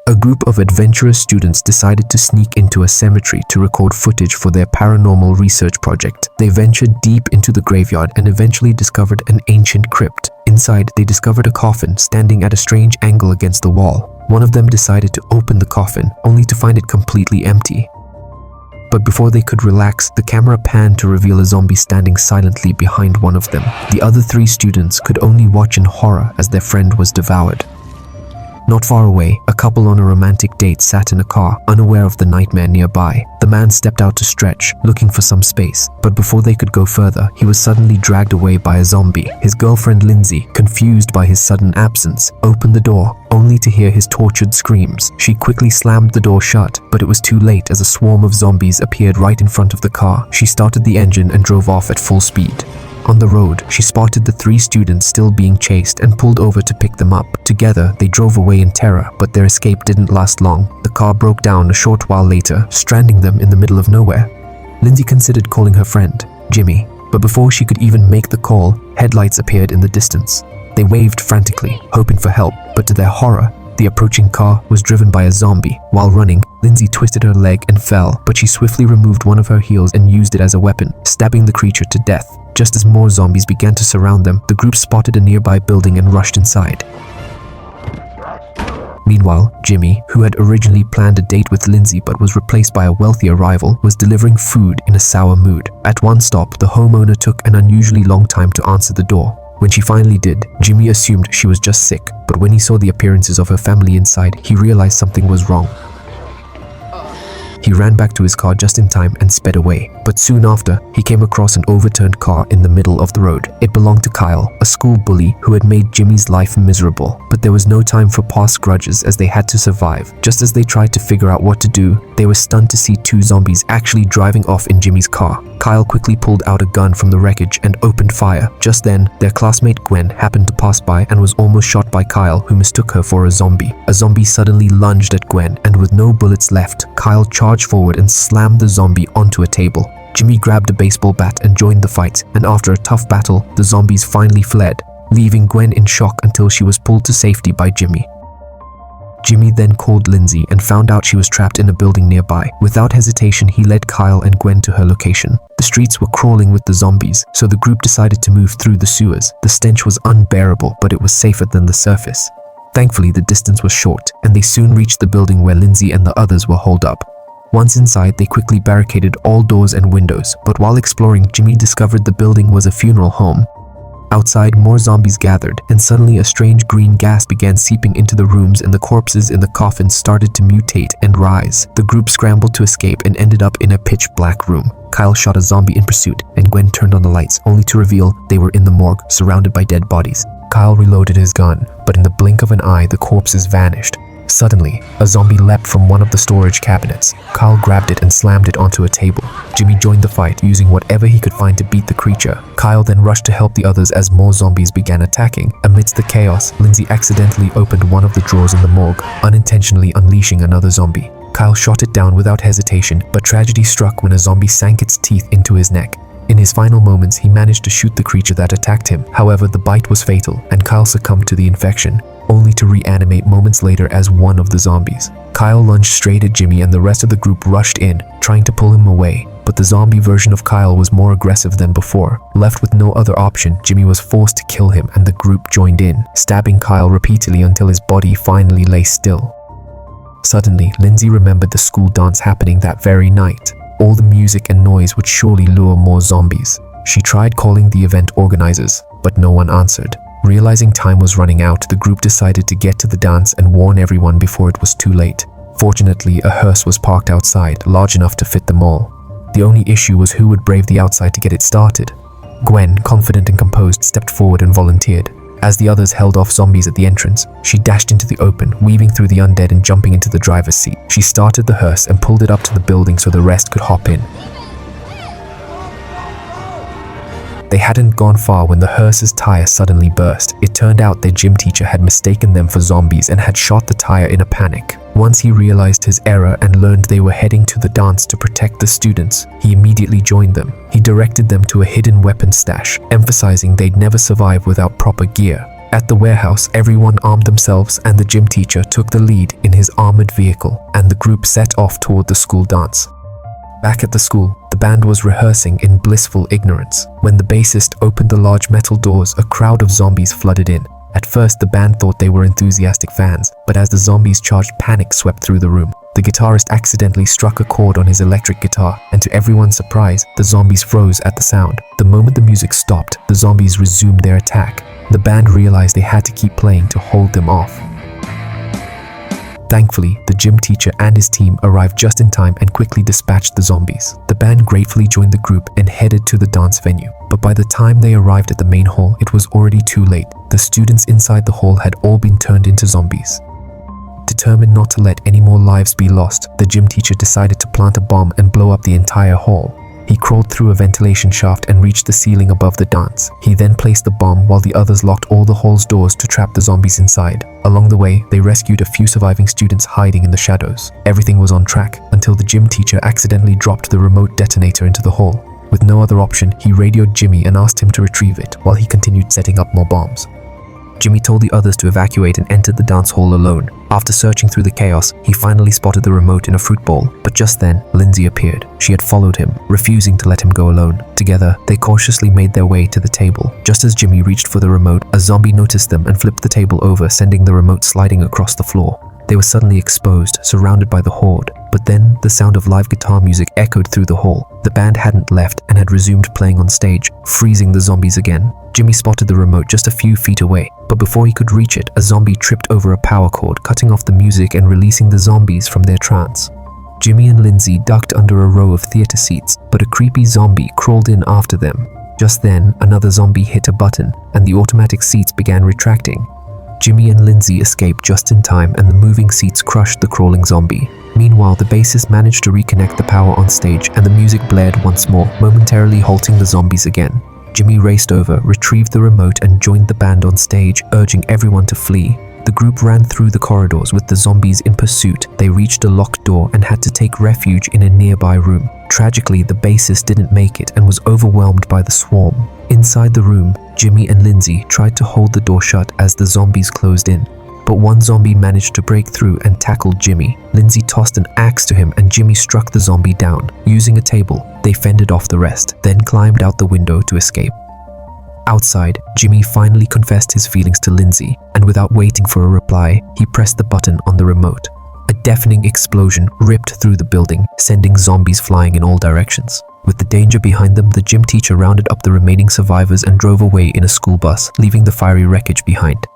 A group of adventurous students decided to sneak into a cemetery to record footage for their paranormal research project. They ventured deep into the graveyard and eventually discovered an ancient crypt. Inside, they discovered a coffin standing at a strange angle against the wall. One of them decided to open the coffin, only to find it completely empty. But before they could relax, the camera panned to reveal a zombie standing silently behind one of them. The other 3 students could only watch in horror as their friend was devoured. Not far away, a couple on a romantic date sat in a car, unaware of the nightmare nearby. The man stepped out to stretch, looking for some space, but before they could go further, he was suddenly dragged away by a zombie. His girlfriend Lindsay, confused by his sudden absence, opened the door, only to hear his tortured screams. She quickly slammed the door shut, but it was too late as a swarm of zombies appeared right in front of the car. She started the engine and drove off at full speed. On the road, she spotted the 3 students still being chased and pulled over to pick them up. Together, they drove away in terror, but their escape didn't last long. The car broke down a short while later, stranding them in the middle of nowhere. Lindsay considered calling her friend, Jimmy, but before she could even make the call, headlights appeared in the distance. They waved frantically, hoping for help, but to their horror, the approaching car was driven by a zombie. While running, Lindsay twisted her leg and fell, but she swiftly removed one of her heels and used it as a weapon, stabbing the creature to death. Just as more zombies began to surround them, the group spotted a nearby building and rushed inside. Meanwhile, Jimmy, who had originally planned a date with Lindsay but was replaced by a wealthier rival, was delivering food in a sour mood. At one stop, the homeowner took an unusually long time to answer the door. When she finally did, Jimmy assumed she was just sick, but when he saw the appearances of her family inside, he realized something was wrong. He ran back to his car just in time and sped away, but soon after, he came across an overturned car in the middle of the road. It belonged to Kyle, a school bully who had made Jimmy's life miserable, but there was no time for past grudges as they had to survive. Just as they tried to figure out what to do, they were stunned to see 2 zombies actually driving off in Jimmy's car. Kyle quickly pulled out a gun from the wreckage and opened fire. Just then, their classmate Gwen happened to pass by and was almost shot by Kyle, who mistook her for a zombie. A zombie suddenly lunged at Gwen, and with no bullets left, Kyle charged forward and slammed the zombie onto a table. Jimmy grabbed a baseball bat and joined the fight, and after a tough battle, the zombies finally fled, leaving Gwen in shock until she was pulled to safety by Jimmy. Jimmy then called Lindsay and found out she was trapped in a building nearby. Without hesitation, he led Kyle and Gwen to her location. The streets were crawling with the zombies, so the group decided to move through the sewers. The stench was unbearable, but it was safer than the surface. Thankfully, the distance was short, and they soon reached the building where Lindsay and the others were holed up. Once inside, they quickly barricaded all doors and windows, but while exploring, Jimmy discovered the building was a funeral home. Outside, more zombies gathered, and suddenly a strange green gas began seeping into the rooms and the corpses in the coffins started to mutate and rise. The group scrambled to escape and ended up in a pitch-black room. Kyle shot a zombie in pursuit, and Gwen turned on the lights, only to reveal they were in the morgue, surrounded by dead bodies. Kyle reloaded his gun, but in the blink of an eye, the corpses vanished. Suddenly, a zombie leapt from one of the storage cabinets. Kyle grabbed it and slammed it onto a table. Jimmy joined the fight, using whatever he could find to beat the creature. Kyle then rushed to help the others as more zombies began attacking. Amidst the chaos, Lindsay accidentally opened one of the drawers in the morgue, unintentionally unleashing another zombie. Kyle shot it down without hesitation, but tragedy struck when a zombie sank its teeth into his neck. In his final moments, he managed to shoot the creature that attacked him. However, the bite was fatal, and Kyle succumbed to the infection, only to reanimate moments later as one of the zombies. Kyle lunged straight at Jimmy and the rest of the group rushed in, trying to pull him away. But the zombie version of Kyle was more aggressive than before. Left with no other option, Jimmy was forced to kill him and the group joined in, stabbing Kyle repeatedly until his body finally lay still. Suddenly, Lindsay remembered the school dance happening that very night. All the music and noise would surely lure more zombies. She tried calling the event organizers, but no one answered. Realizing time was running out, the group decided to get to the dance and warn everyone before it was too late. Fortunately, a hearse was parked outside, large enough to fit them all. The only issue was who would brave the outside to get it started. Gwen, confident and composed, stepped forward and volunteered. As the others held off zombies at the entrance, she dashed into the open, weaving through the undead and jumping into the driver's seat. She started the hearse and pulled it up to the building so the rest could hop in. They hadn't gone far when the hearse's tire suddenly burst. It turned out their gym teacher had mistaken them for zombies and had shot the tire in a panic. Once he realized his error and learned they were heading to the dance to protect the students, he immediately joined them. He directed them to a hidden weapon stash, emphasizing they'd never survive without proper gear. At the warehouse, everyone armed themselves and the gym teacher took the lead in his armored vehicle, and the group set off toward the school dance. Back at the school, the band was rehearsing in blissful ignorance. When the bassist opened the large metal doors, a crowd of zombies flooded in. At first, the band thought they were enthusiastic fans, but as the zombies charged, panic swept through the room. The guitarist accidentally struck a chord on his electric guitar, and to everyone's surprise, the zombies froze at the sound. The moment the music stopped, the zombies resumed their attack. The band realized they had to keep playing to hold them off. Thankfully, the gym teacher and his team arrived just in time and quickly dispatched the zombies. The band gratefully joined the group and headed to the dance venue. But by the time they arrived at the main hall, it was already too late. The students inside the hall had all been turned into zombies. Determined not to let any more lives be lost, the gym teacher decided to plant a bomb and blow up the entire hall. He crawled through a ventilation shaft and reached the ceiling above the dance. He then placed the bomb while the others locked all the hall's doors to trap the zombies inside. Along the way, they rescued a few surviving students hiding in the shadows. Everything was on track until the gym teacher accidentally dropped the remote detonator into the hall. With no other option, he radioed Jimmy and asked him to retrieve it while he continued setting up more bombs. Jimmy told the others to evacuate and entered the dance hall alone. After searching through the chaos, he finally spotted the remote in a fruit bowl, but just then, Lindsay appeared. She had followed him, refusing to let him go alone. Together, they cautiously made their way to the table. Just as Jimmy reached for the remote, a zombie noticed them and flipped the table over, sending the remote sliding across the floor. They were suddenly exposed, surrounded by the horde. But then, the sound of live guitar music echoed through the hall. The band hadn't left and had resumed playing on stage, freezing the zombies again. Jimmy spotted the remote just a few feet away, but before he could reach it, a zombie tripped over a power cord, cutting off the music and releasing the zombies from their trance. Jimmy and Lindsay ducked under a row of theater seats, but a creepy zombie crawled in after them. Just then, another zombie hit a button, and the automatic seats began retracting. Jimmy and Lindsay escaped just in time, and the moving seats crushed the crawling zombie. Meanwhile, the bassist managed to reconnect the power on stage, and the music blared once more, momentarily halting the zombies again. Jimmy raced over, retrieved the remote, and joined the band on stage, urging everyone to flee. The group ran through the corridors with the zombies in pursuit. They reached a locked door and had to take refuge in a nearby room. Tragically, the bassist didn't make it and was overwhelmed by the swarm. Inside the room, Jimmy and Lindsay tried to hold the door shut as the zombies closed in. But one zombie managed to break through and tackled Jimmy. Lindsay tossed an axe to him and Jimmy struck the zombie down. Using a table, they fended off the rest, then climbed out the window to escape. Outside, Jimmy finally confessed his feelings to Lindsay, and without waiting for a reply, he pressed the button on the remote. A deafening explosion ripped through the building, sending zombies flying in all directions. With the danger behind them, the gym teacher rounded up the remaining survivors and drove away in a school bus, leaving the fiery wreckage behind.